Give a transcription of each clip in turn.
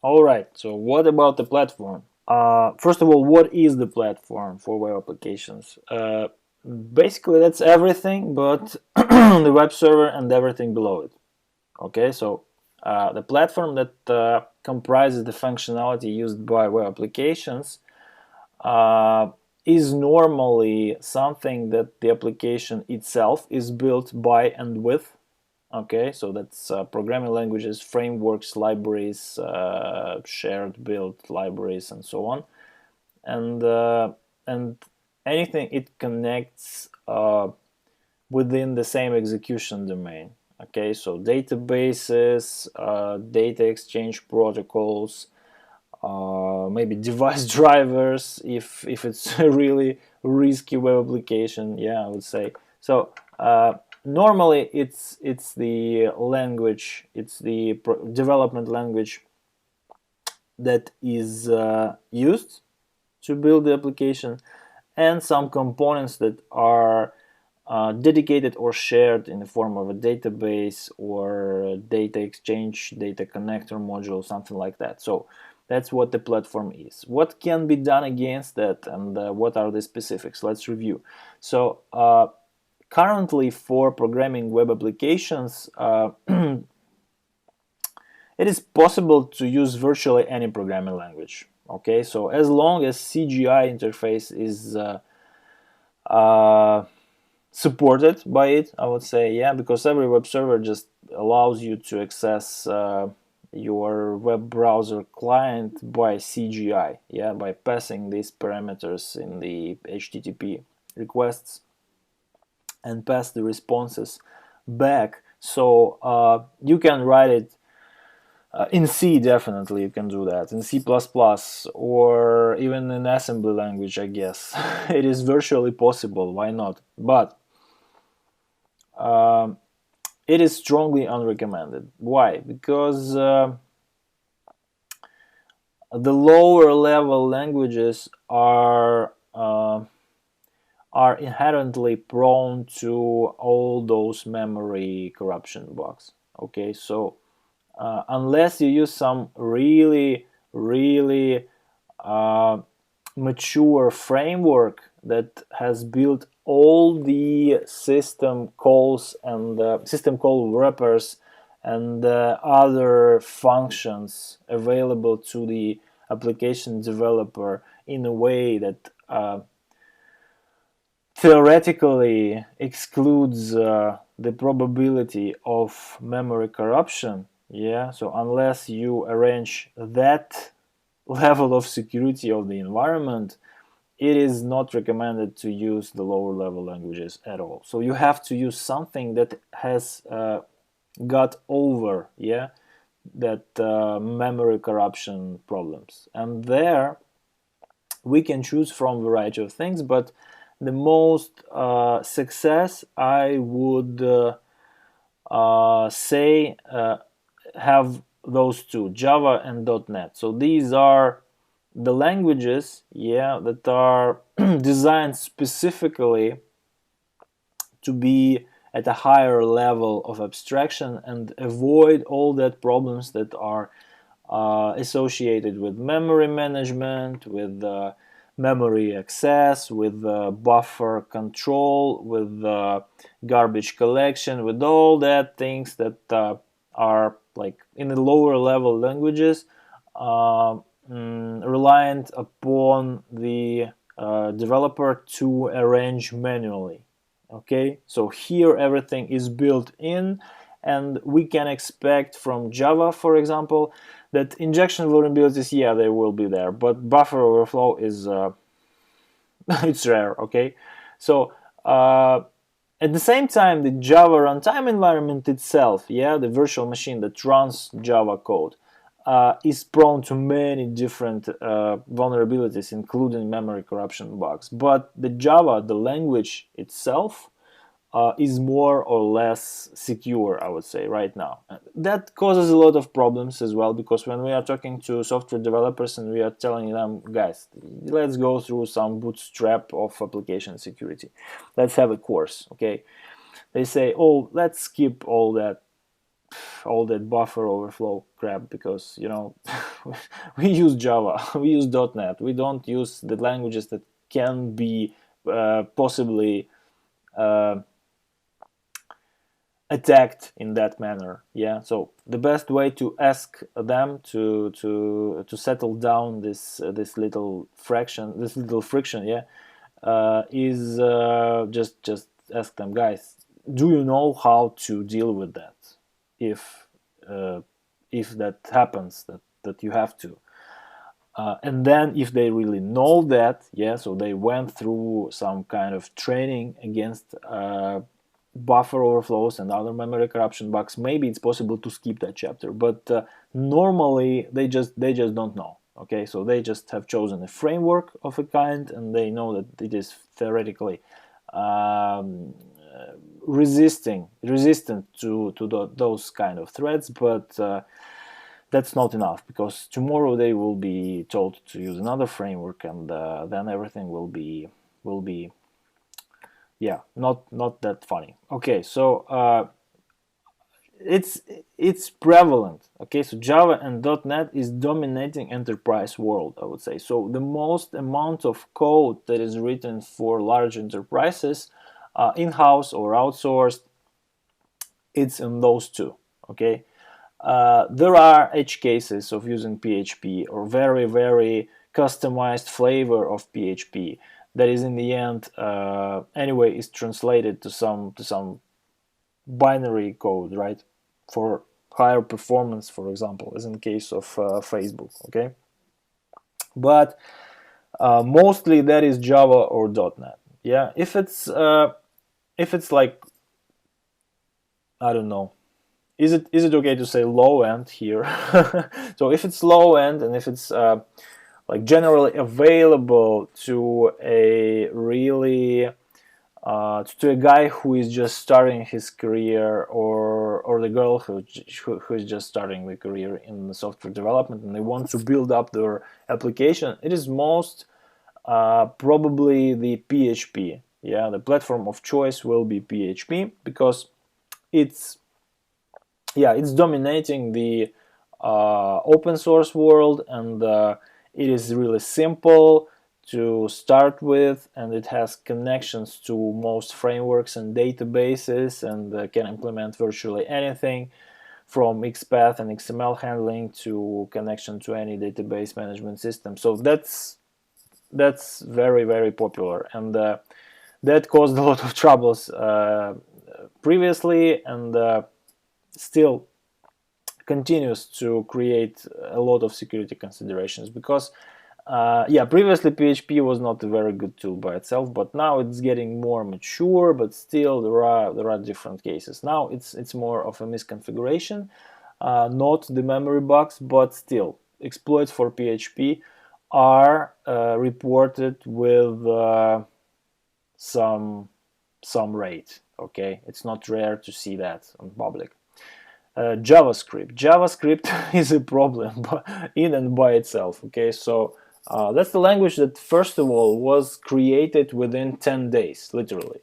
All right, so what about the platform? First of all, what is the platform for web applications? Basically, that's everything but the web server and everything below it. Okay, so the platform that comprises the functionality used by web applications uh, is normally something that the application itself is built by and with. Okay, so that's programming languages, frameworks, libraries, shared build libraries, and so on, and anything it connects within the same execution domain. Okay, so databases, data exchange protocols, maybe device drivers if it's a really risky web application. Yeah, I would say so. Normally, it's the language, it's the development language that is used to build the application, and some components that are dedicated or shared in the form of a database or a data exchange, data connector module, something like that. So that's what the platform is. What can be done against that, and what are the specifics? Let's review. So currently, for programming web applications, it is possible to use virtually any programming language. Okay, so as long as CGI interface is uh, supported by it, I would say, yeah, because every web server just allows you to access your web browser client by CGI, yeah, by passing these parameters in the HTTP requests and pass the responses back. So you can write it in C. Definitely you can do that in C++ or even in assembly language, I guess. It is virtually possible, why not? But um, it is strongly unrecommended. Why? Because the lower level languages are inherently prone to all those memory corruption bugs. Okay, so unless you use some really uh, mature framework that has built all the system calls and system call wrappers and other functions available to the application developer in a way that theoretically excludes the probability of memory corruption. Yeah, so unless you arrange that level of security of the environment, it is not recommended to use the lower level languages at all. So you have to use something that has got over, yeah, that memory corruption problems. And there we can choose from a variety of things, but the most success I would say have those two, Java and .NET. So these are the languages, yeah, that are designed specifically to be at a higher level of abstraction and avoid all that problems that are associated with memory management, with memory access, with buffer control, with garbage collection, with all that things that are like in the lower level languages reliant upon the developer to arrange manually. Okay, so here everything is built in, and we can expect from Java, for example, that injection vulnerabilities, yeah, they will be there, but buffer overflow is it's rare. Okay, so at the same time, the Java runtime environment itself, yeah, the virtual machine that runs Java code, is prone to many different vulnerabilities, including memory corruption bugs. But the Java, the language itself, is more or less secure, I would say, right now. That causes a lot of problems as well, because when we are talking to software developers and we are telling them, guys, let's go through some bootstrap of application security. Let's have a course, okay? They say, oh, let's skip all that all that buffer overflow crap, because we use Java, we use .NET, we don't use the languages that can be possibly attacked in that manner. Yeah, so the best way to ask them to settle down this little friction, yeah, is just ask them, guys, do you know how to deal with that if uh, if that happens, that you have to, and then if they really know that, yeah, so they went through some kind of training against buffer overflows and other memory corruption bugs, maybe it's possible to skip that chapter. But normally they just don't know. Okay, so they just have chosen a framework of a kind, and they know that it is theoretically um, resistant to those kind of threats, but that's not enough, because tomorrow they will be told to use another framework, and then everything will be yeah, not that funny. Okay, so it's prevalent. Okay, so Java and .NET is dominating enterprise world, I would say. So the most amount of code that is written for large enterprises, in-house or outsourced, it's in those two. Okay, there are edge cases of using PHP, or very, very customized flavor of PHP that is in the end anyway is translated to some binary code, right, for higher performance, for example, as in case of Facebook. Okay, but mostly that is Java or .NET. Yeah, if it's like, I don't know, is it okay to say low end here? So if it's low end, and if it's like generally available to a really to a guy who is just starting his career, or the girl who is just starting the career in the software development, and they want to build up their application, it is most probably the PHP. Yeah, the platform of choice will be PHP, because it's it's dominating the open source world, and it is really simple to start with, and it has connections to most frameworks and databases, and can implement virtually anything from XPath and XML handling to connection to any database management system. So that's very, very popular, and that caused a lot of troubles previously, and still continues to create a lot of security considerations, because previously PHP was not a very good tool by itself, but now it's getting more mature, but still there are different cases. Now it's more of a misconfiguration, not the memory bugs, but still exploits for PHP are reported with some rate. Okay, it's not rare to see that on public. JavaScript is a problem in and by itself. Okay, so that's the language that first of all was created within 10 days, literally.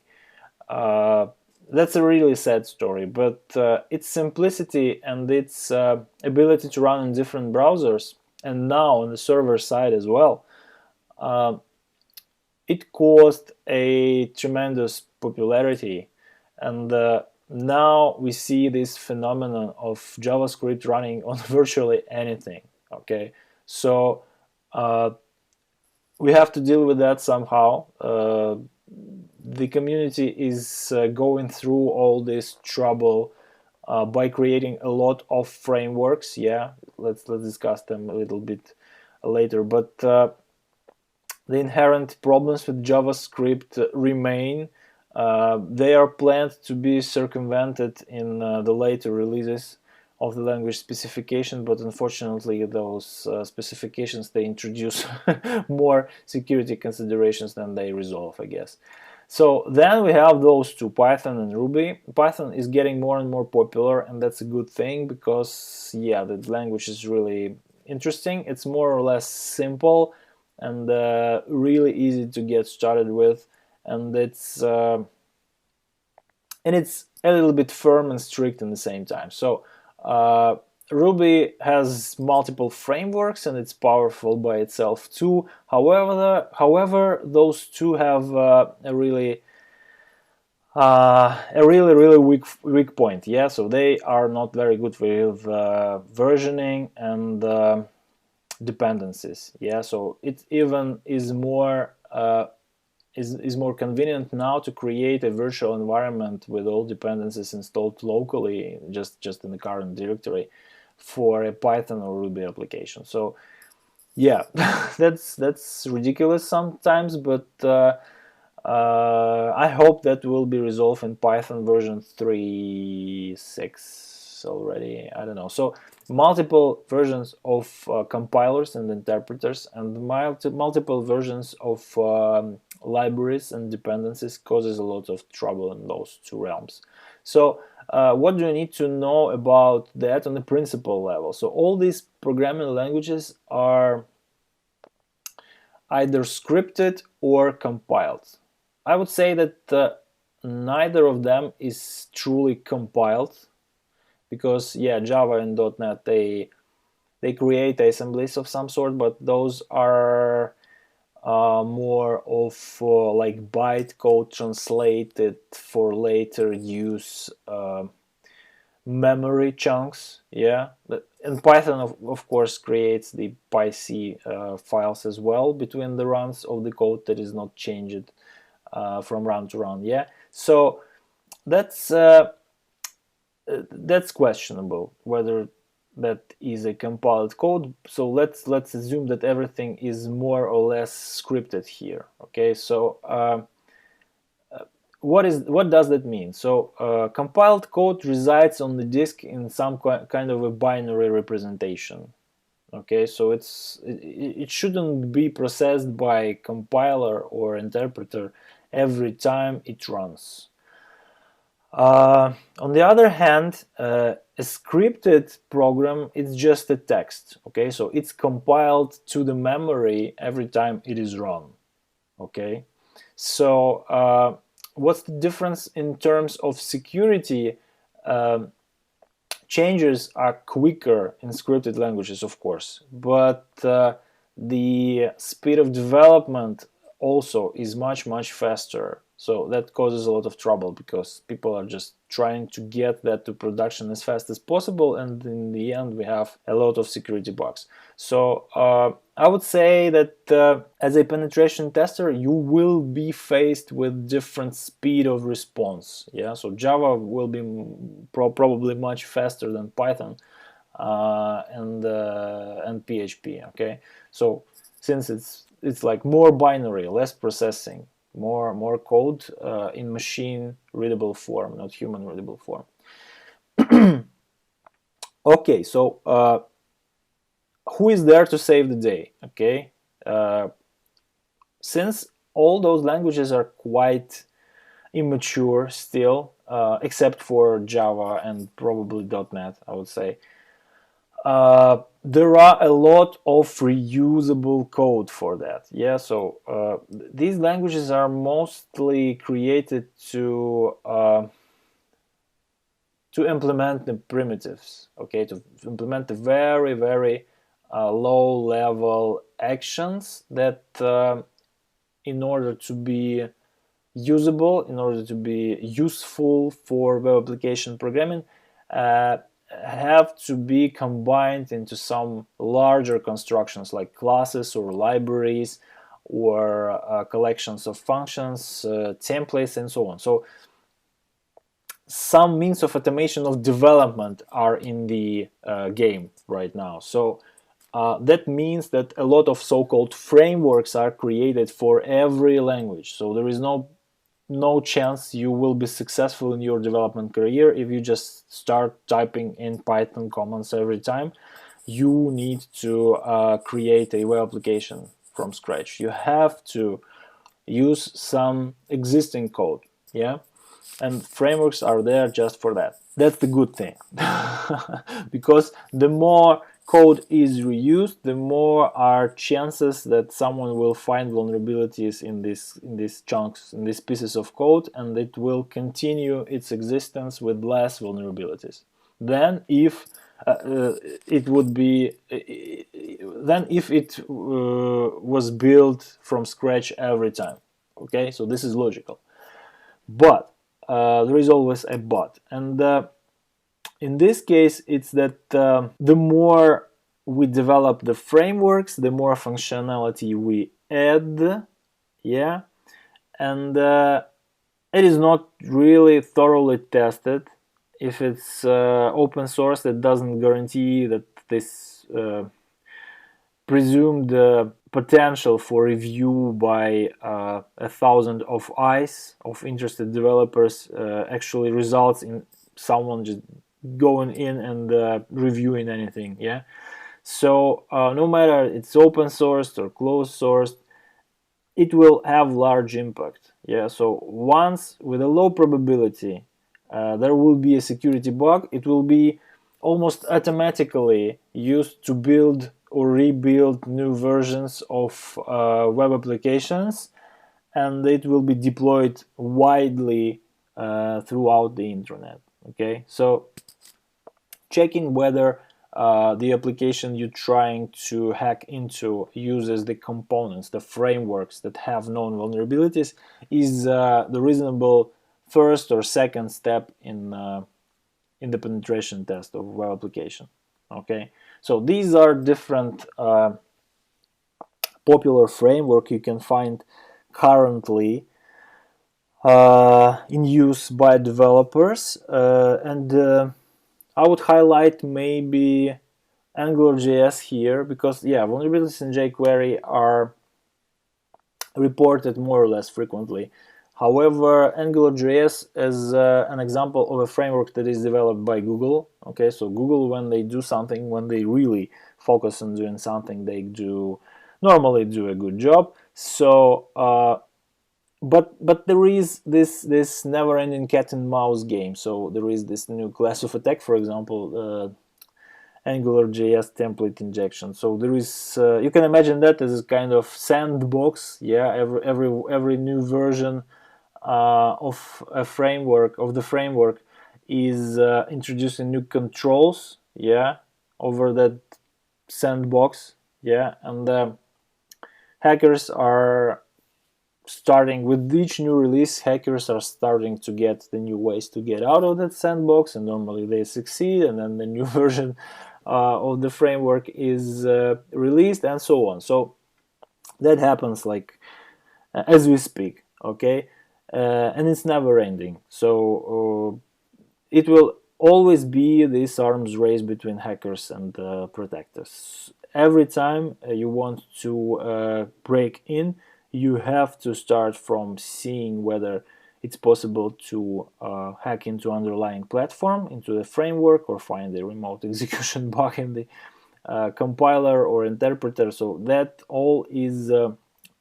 That's a really sad story, but its simplicity and its ability to run in different browsers, and now on the server side as well, it caused a tremendous popularity, and now we see this phenomenon of JavaScript running on virtually anything. Okay, so we have to deal with that somehow. The community is going through all this trouble by creating a lot of frameworks. Yeah, let's discuss them a little bit later, but the inherent problems with JavaScript remain. They are planned to be circumvented in the later releases of the language specification, but unfortunately those specifications, they introduce more security considerations than they resolve, I guess. So then we have those two, Python and Ruby. Python is getting more and more popular, and that's a good thing, because yeah, the language is really interesting. It's more or less simple and really easy to get started with, and it's a little bit firm and strict in the same time. So Uh, Ruby has multiple frameworks and it's powerful by itself too. However, those two have a really weak point. Yeah, so they are not very good with versioning and dependencies. Yeah, so it even is more convenient now to create a virtual environment with all dependencies installed locally, just in the current directory, for a Python or Ruby application. So yeah, that's ridiculous sometimes, but I hope that will be resolved in Python version 3.6 already. I don't know. So multiple versions of compilers and interpreters and multiple versions of libraries and dependencies causes a lot of trouble in those two realms. So what do you need to know about that on the principle level? So all these programming languages are either scripted or compiled. I would say that neither of them is truly compiled, because yeah, Java and .NET, they create assemblies of some sort, but those are more of like bytecode translated for later use memory chunks. Yeah, and Python of course creates the PyC files as well between the runs of the code that is not changed from run to run. Yeah, so that's questionable whether that is a compiled code. So let's assume that everything is more or less scripted here. Okay, so what does that mean? So compiled code resides on the disk in some kind of a binary representation. Okay, so it shouldn't be processed by compiler or interpreter every time it runs. On the other hand, a scripted program is just a text. Okay, so it's compiled to the memory every time it is run. Okay, so what's the difference in terms of security? Changes are quicker in scripted languages, of course, but the speed of development also is much faster. So that causes a lot of trouble because people are just trying to get that to production as fast as possible, and in the end we have a lot of security bugs. So I would say that as a penetration tester, you will be faced with different speed of response. Yeah, so Java will be probably much faster than Python and PHP. Okay, so since it's like more binary, less processing, more code in machine readable form, not human readable form. Okay, so who is there to save the day? Okay, since all those languages are quite immature still, except for Java and probably .NET, I would say. There are a lot of reusable code for that. Yeah, so these languages are mostly created to implement the primitives. Okay, to implement the very low level actions that in order to be usable, in order to be useful for web application programming, have to be combined into some larger constructions like classes or libraries or collections of functions, templates, and so on. So some means of automation of development are in the game right now. So that means that a lot of so-called frameworks are created for every language. So there is no chance you will be successful in your development career if you just start typing in Python commands every time. You need to create a web application from scratch. You have to use some existing code. Yeah, and frameworks are there just for that. That's the good thing. Because the more code is reused, the more are chances that someone will find vulnerabilities in these chunks, in these pieces of code, and it will continue its existence with less vulnerabilities. than if it would be than if it was built from scratch every time. Okay, so this is logical, but there is always a but, and in this case it's that the more we develop the frameworks, the more functionality we add, yeah, and it is not really thoroughly tested. If it's open source, that doesn't guarantee that this presumed potential for review by 1,000 of eyes of interested developers actually results in someone just going in and reviewing anything. Yeah, so no matter it's open sourced or closed sourced, it will have large impact. Yeah, so once with a low probability there will be a security bug, it will be almost automatically used to build or rebuild new versions of web applications, and it will be deployed widely throughout the internet. Okay, so checking whether the application you're trying to hack into uses the components, the frameworks that have known vulnerabilities, is the reasonable first or second step in the penetration test of web application. Okay, so these are different popular framework you can find currently in use by developers, and I would highlight maybe AngularJS here, because yeah, vulnerabilities in jQuery are reported more or less frequently. However, AngularJS is an example of a framework that is developed by Google. Okay, so Google, when they do something, when they really focus on doing something, they normally do a good job. So but there is this never-ending cat and mouse game. So there is this new class of attack, for example, AngularJS template injection. So there is you can imagine that as a kind of sandbox. Yeah, every new version of a framework, of the framework, is introducing new controls. Yeah, over that sandbox. Yeah, and hackers are starting with each new release. Hackers are starting to get the new ways to get out of that sandbox, and normally they succeed, and then the new version of the framework is released, and so on. So that happens like as we speak. Okay, and it's never ending. So it will always be this arms race between hackers and protectors. Every time you want to break in, you have to start from seeing whether it's possible to hack into underlying platform, into the framework, or find a remote execution bug in the compiler or interpreter. So that all is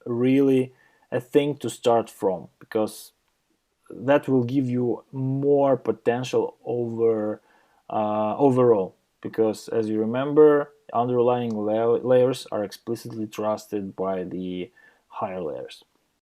really a thing to start from, because that will give you more potential overall, because as you remember, underlying layers are explicitly trusted by the higher layers.